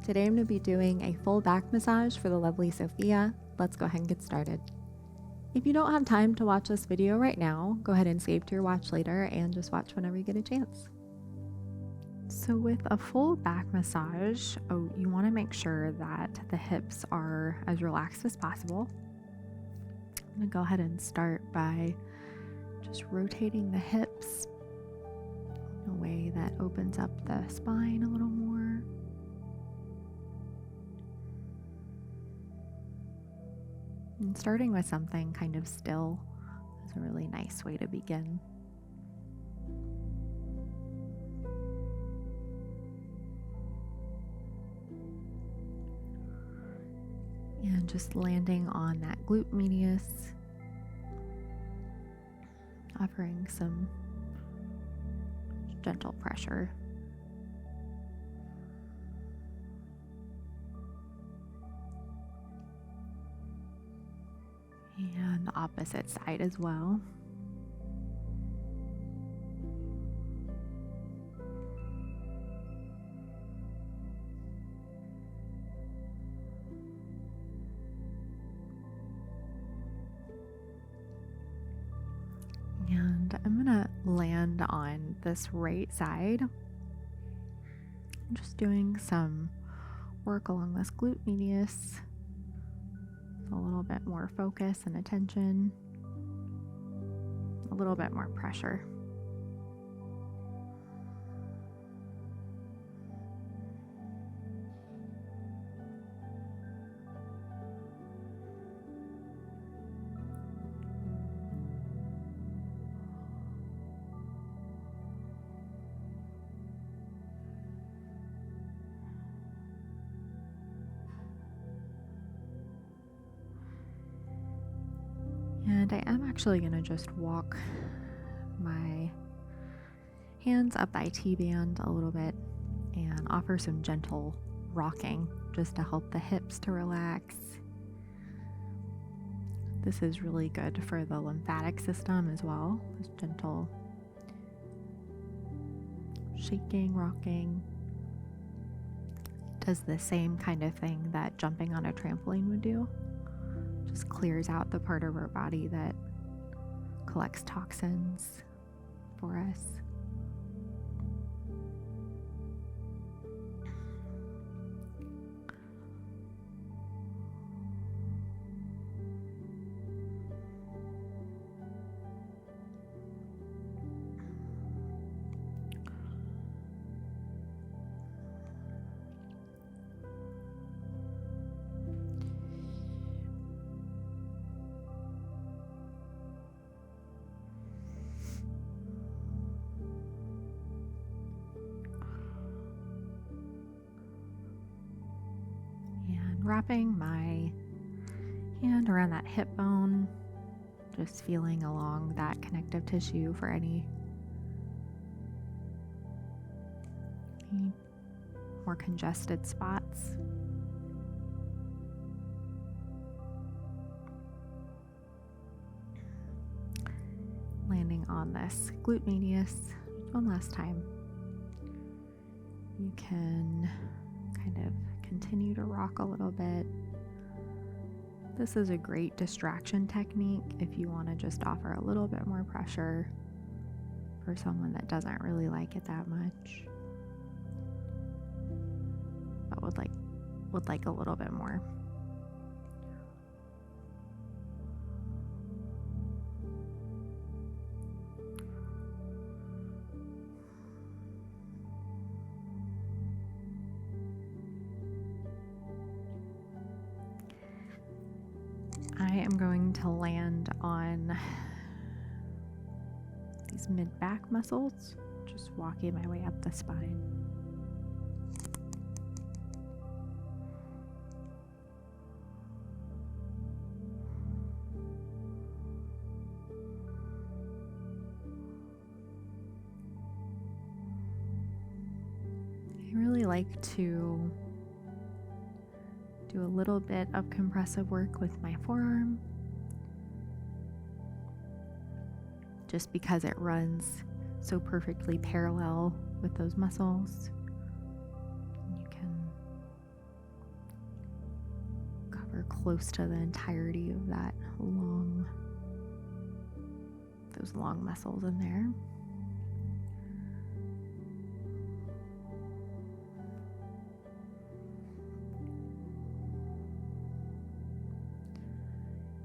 Today I'm going to be doing a full back massage for the lovely Sophia. Let's go ahead and get started. If you don't have time to watch this video right now, go ahead and save to your watch later and just watch whenever you get a chance. So with a full back massage, you want to make sure that the hips are as relaxed as possible. I'm going to go ahead and start by just rotating the hips in a way that opens up the spine a little more. And starting with something kind of still is a really nice way to begin. And just landing on that glute medius, offering some gentle pressure. And the opposite side as well. And I'm gonna land on this right side. I'm just doing some work along this glute medius. A little bit more focus and attention, a little bit more pressure. And I am actually going to just walk my hands up the IT band a little bit and offer some gentle rocking just to help the hips to relax. This is really good for the lymphatic system as well. This gentle shaking, rocking. Does the same kind of thing that jumping on a trampoline would do. Just clears out the part of our body that collects toxins for us. Wrapping my hand around that hip bone, just feeling along that connective tissue for any more congested spots. Landing on this glute medius one last time. You can kind of continue to rock a little bit. This is a great distraction technique if you want to just offer a little bit more pressure for someone that doesn't really like it that much, but would like a little bit more. I am going to land on these mid-back muscles, just walking my way up the spine. I really like to do a little bit of compressive work with my forearm, just because it runs so perfectly parallel with those muscles. You can or close to the entirety of those long muscles in there.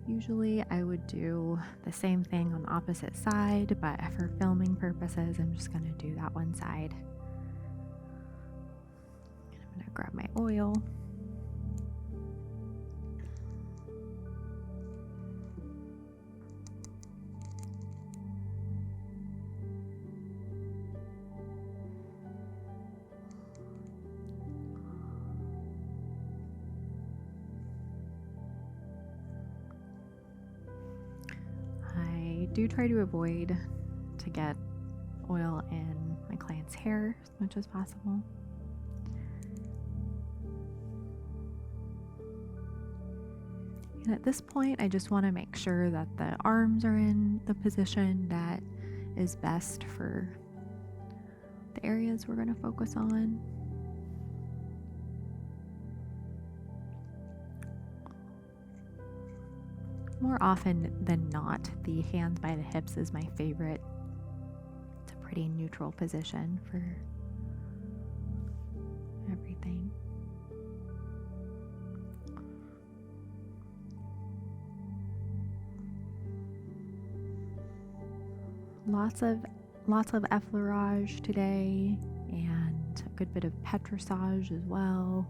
Usually I would do the same thing on the opposite side, but for filming purposes, I'm just going to do that one side. And I'm going to grab my oil. I do try to avoid to get oil in my client's hair as much as possible. And at this point, I just want to make sure that the arms are in the position that is best for the areas we're going to focus on. More often than not, the hands by the hips is my favorite. It's a pretty neutral position for everything. Lots of effleurage today, and a good bit of petrissage as well.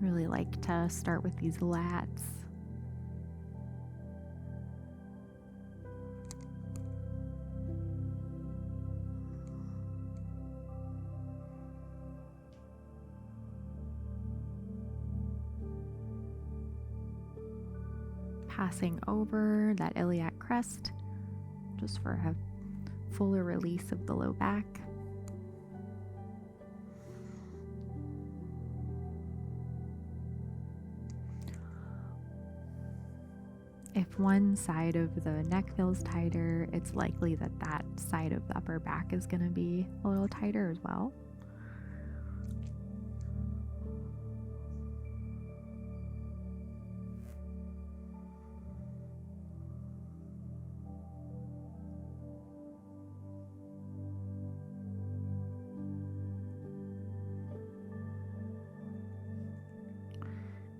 Really like to start with these lats. Passing over that iliac crest just for a fuller release of the low back. If one side of the neck feels tighter, it's likely that that side of the upper back is going to be a little tighter as well.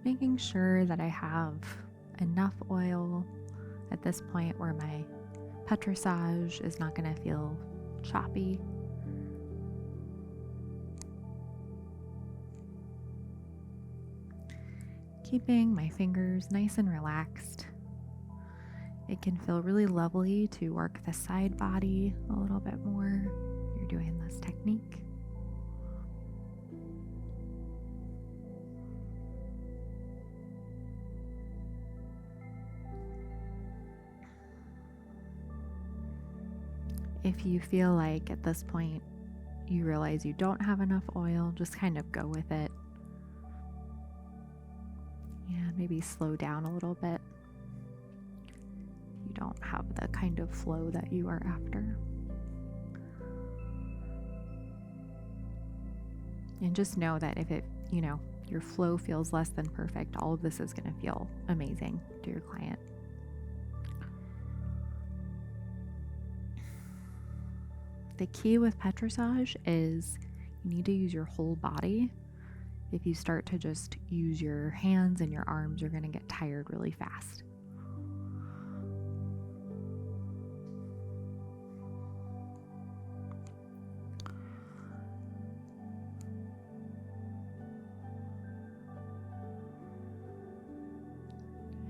Making sure that I have enough oil at this point where my petrissage is not going to feel choppy. Keeping my fingers nice and relaxed. It can feel really lovely to work the side body a little bit more when you're doing this technique. If you feel like at this point you realize you don't have enough oil, just kind of go with it. And maybe slow down a little bit. You don't have the kind of flow that you are after. And just know that if your flow feels less than perfect, all of this is going to feel amazing to your client. The key with petrissage is you need to use your whole body. If you start to just use your hands and your arms, you're going to get tired really fast.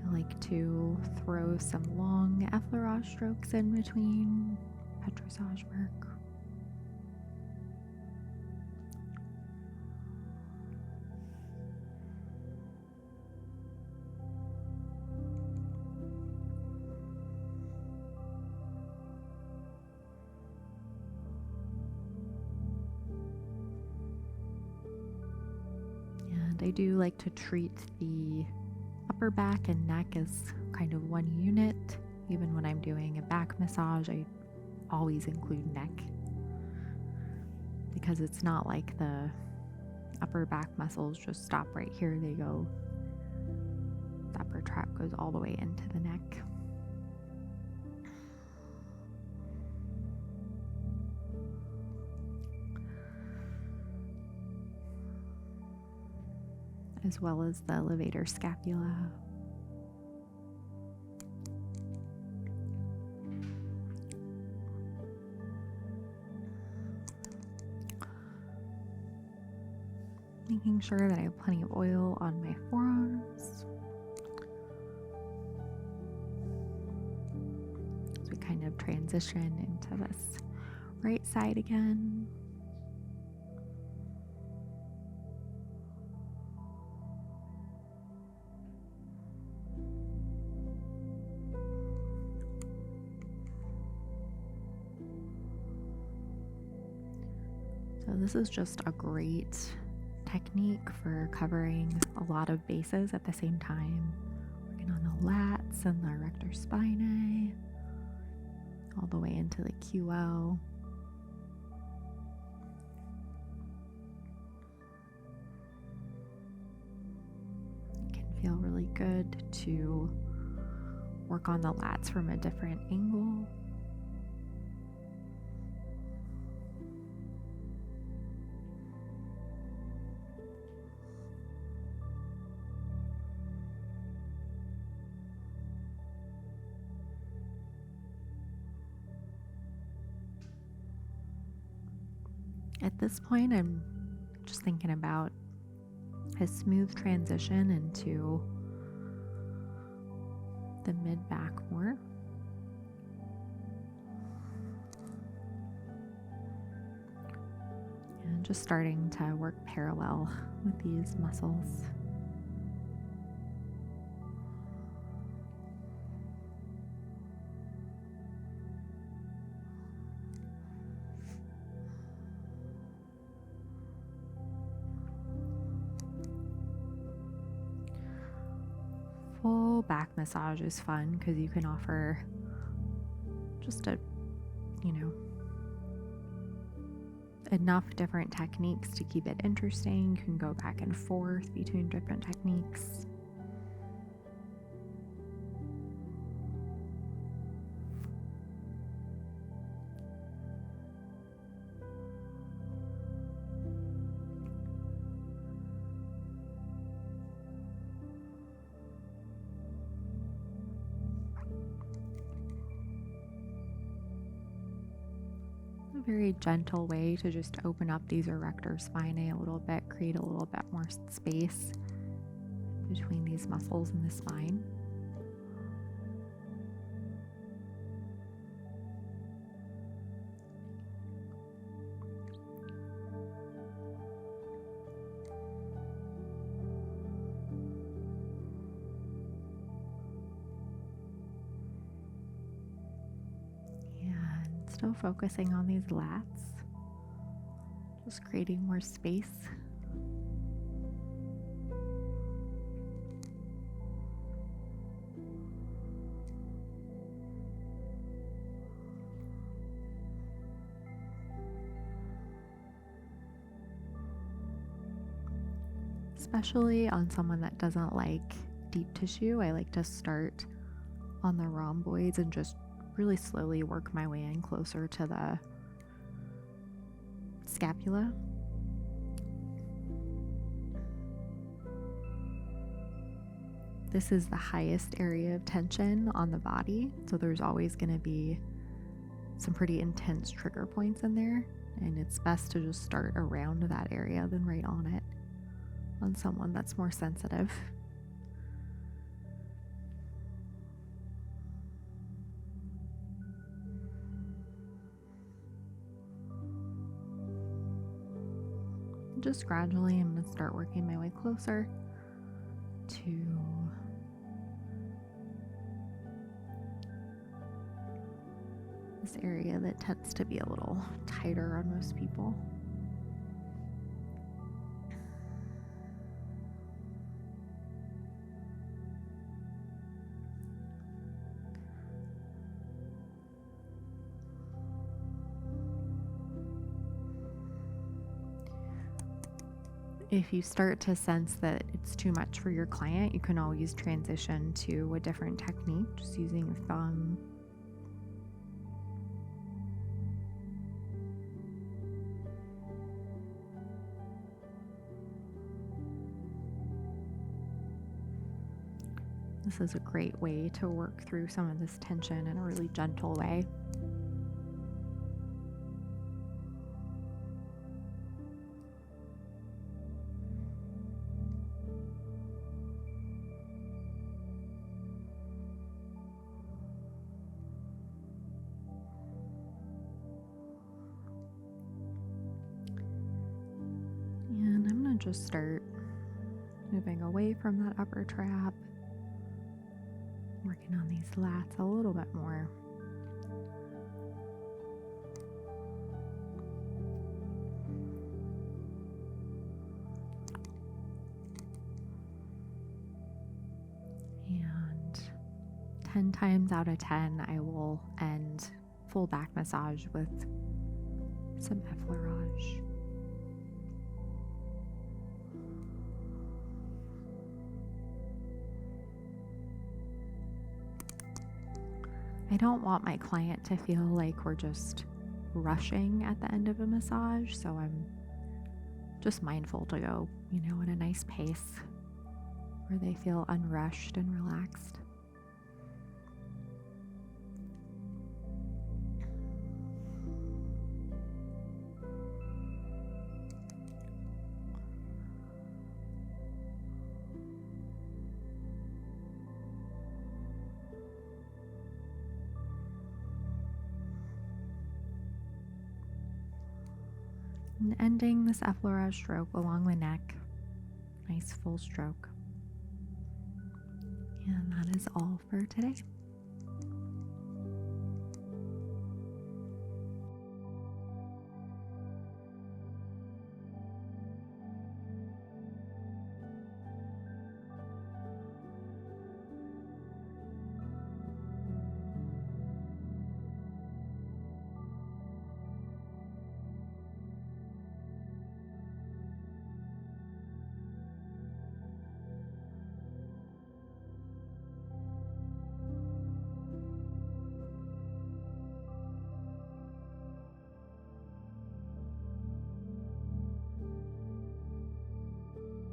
I like to throw some long effleurage strokes in between petrissage work. I do like to treat the upper back and neck as kind of one unit. Even when I'm doing a back massage, I always include neck, because it's not like the upper back muscles just stop right here. They go, the upper trap goes all the way into the neck. As well as the levator scapula. Making sure that I have plenty of oil on my forearms. As we kind of transition into this right side again. So this is just a great technique for covering a lot of bases at the same time. Working on the lats and the erector spinae, all the way into the QL. It can feel really good to work on the lats from a different angle. At this point, I'm just thinking about a smooth transition into the mid-back more. And just starting to work parallel with these muscles. Full back massage is fun because you can offer just enough different techniques to keep it interesting. You can go back and forth between different techniques. Very gentle way to just open up these erector spinae a little bit, create a little bit more space between these muscles in the spine. Still focusing on these lats, just creating more space. Especially on someone that doesn't like deep tissue, I like to start on the rhomboids and just really slowly work my way in closer to the scapula. This is the highest area of tension on the body, so there's always going to be some pretty intense trigger points in there, and it's best to just start around that area than right on it on someone that's more sensitive. Just gradually, I'm going to start working my way closer to this area that tends to be a little tighter on most people. If you start to sense that it's too much for your client, you can always transition to a different technique, just using your thumb. This is a great way to work through some of this tension in a really gentle way. And I'm going to just start moving away from that upper trap, working on these lats a little bit more. And 10 times out of 10, I will end full back massage with some effleurage. I don't want my client to feel like we're just rushing at the end of a massage, so I'm just mindful to go, at a nice pace where they feel unrushed and relaxed. And ending this effleurage stroke along the neck, nice full stroke. And that is all for today.